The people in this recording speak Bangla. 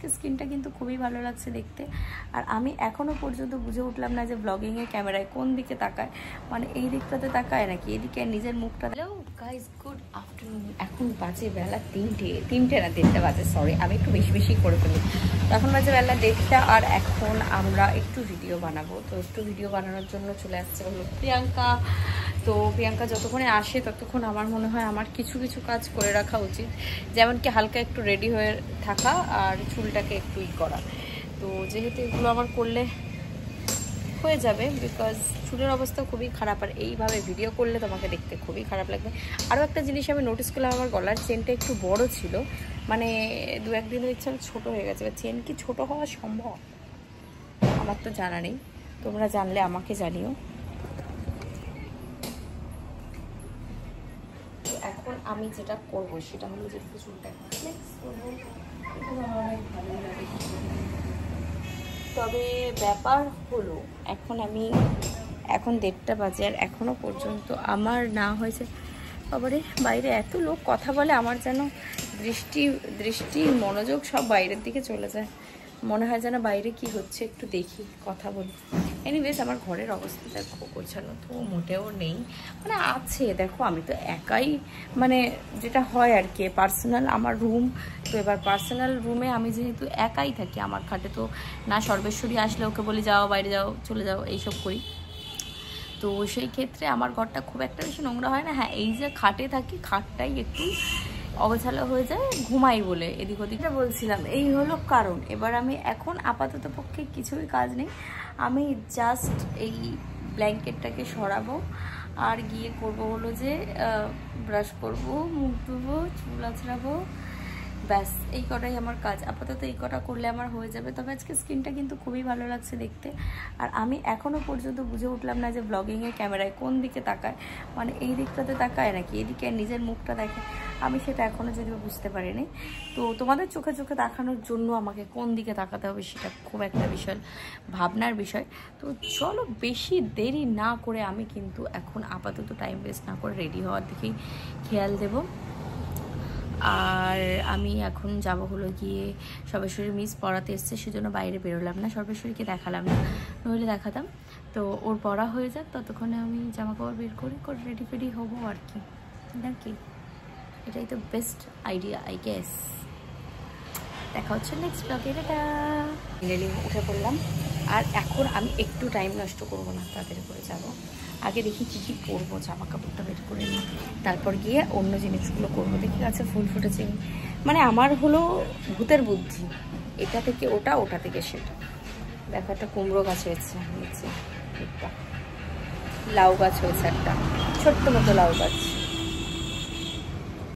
আজকে স্কিনটা কিন্তু খুবই ভালো লাগছে দেখতে। আর আমি এখনও পর্যন্ত বুঝে উঠলাম না যে ব্লগিংয়ে ক্যামেরায় কোন দিকে তাকায়, মানে এই দিকটাতে তাকায় নাকি এদিকে নিজের মুখটা। Hello guys, good afternoon. এখন বাজে বেলা 3টে না 1:30 বাজে, সরি আমি একটু বেশি করে ফেলি। এখন বাজে বেলা 1:30 আর এখন আমরা একটু ভিডিও বানাবো। তো একটু ভিডিও বানানোর জন্য চলে আসছে হলো প্রিয়াঙ্কা। তো প্রিয়াঙ্কা যতক্ষণে আসে ততক্ষণ আমার মনে হয় আমার কিছু কাজ করে রাখা উচিত, যেমন কি হালকা একটু রেডি হয়ে থাকা আর চুলটাকে একটু করা। তো যেহেতু এগুলো আমার করলে হয়ে যাবে, বিকজ চুলের অবস্থা খুবই খারাপ আর এইভাবে ভিডিও করলে তোমাকে দেখতে খুবই খারাপ লাগবে। আরও একটা জিনিস আমি নোটিস করলাম, আমার গলার চেনটা একটু বড় ছিল, মানে 2-1 দিনের ইচ্ছা ছোটো হয়ে গেছে। চেন কি ছোট হওয়া সম্ভব? আমার তো জানা নেই, তোমরা জানলে আমাকে জানিও। এখন আমি যেটা করব সেটা হলো যে একটু চুলটা ফ্লেক্স করবো, আমার অনেক ভালো লাগে। তবে ব্যাপার হলো এখন 1:30 বাজে আর এখনও পর্যন্ত আমার না হয়েছে। তারপরে বাইরে এত লোক কথা বলে, আমার যেন দৃষ্টি মনোযোগ সব বাইরের দিকে চলে যায়, মনে হয় যেন বাইরে কি হচ্ছে একটু দেখি, কথা বলি। এনিওয়েজ আমার ঘরের অবস্থা দেখো, গোছানো তো মোটেও নেই, মানে আছে দেখো, আমি তো একাই, মানে যেটা হয় আর কি পার্সোনাল আমার রুম। তো এবার পার্সোনাল রুমে আমি যেহেতু একাই থাকি, আমার খাটে তো না সর্বেশ্বরী আসলে ওকে বলি যাও বাইরে যাও চলে যাও এইসব করি। তো সেই ক্ষেত্রে আমার ঘরটা খুব একটা বেশি নোংরা হয় না। হ্যাঁ, এই যে খাটে থাকি, খাটটাই একটু অগোছালো হয়ে যায়, ঘুমাই বলে এদিক ওদিকটা বলছিলাম, এই হলো কারণ। এবার আমি এখন আপাতত পক্ষে কিছুই কাজ নেই, আমি জাস্ট এই ব্ল্যাঙ্কেটটাকে সরাবো আর গিয়ে করব হলো যে ব্রাশ করব, মুখ ধুবো, চুল আঁচড়াবো, ব্যাস এই কটাই আমার কাজ। আপাতত এই কটা করলে আমার হয়ে যাবে। তবে আজকে স্কিনটা কিন্তু খুবই ভালো লাগছে দেখতে। আর আমি এখনও পর্যন্ত বুঝে উঠলাম না যে ব্লগিংয়ে ক্যামেরায় কোন দিকে তাকায়, মানে এই দিকটাতে তাকায় নাকি এদিকে নিজের মুখটা দেখে, আমি সেটা এখনও যদিও বুঝতে পারিনি। তো তোমাদের চোখে দেখানোর জন্য আমাকে কোন দিকে তাকাতে হবে সেটা খুব একটা ভাবনার বিষয়। তো চলো বেশি দেরি না করে আমি কিন্তু এখন আপাতত টাইম ওয়েস্ট না করে রেডি হওয়ার দিকেই খেয়াল দেবো। আর আমি এখন যাব হলো গিয়ে সর্বেশ্বরী মিস পড়াতে এসছে, সেজন্য বাইরে বেরোলাম না, সর্বেশ্বরীকে দেখালাম না, নইলে দেখাতাম। তো ওর পড়া হয়ে যাক, ততক্ষণে আমি জামা কাপড় বের করে রেডি ফেডি হবো আর কি, নাকি এটাই তো বেস্ট আইডিয়া আই গেস। দেখা হচ্ছে নেক্সট ব্লগে। ফাইনালি উঠে পড়লাম আর এখন আমি একটু টাইম নষ্ট করবো না, তাড়াতাড়ি করে যাবো। আগে দেখি কী পরবো, জামা কাপড়টা বের করে নিই, তারপর গিয়ে অন্য জিনিসগুলো করবো। দেখি গাছে ফুল ফুটেছে, মানে আমার হলো ভূতের বুদ্ধি, এটা থেকে ওটা, ওটা থেকে সেটা। দেখো একটা কুমড়ো গাছ হয়েছে নিচে, একটা লাউ গাছ হয়েছে, একটা ছোট্ট মতো লাউ গাছ।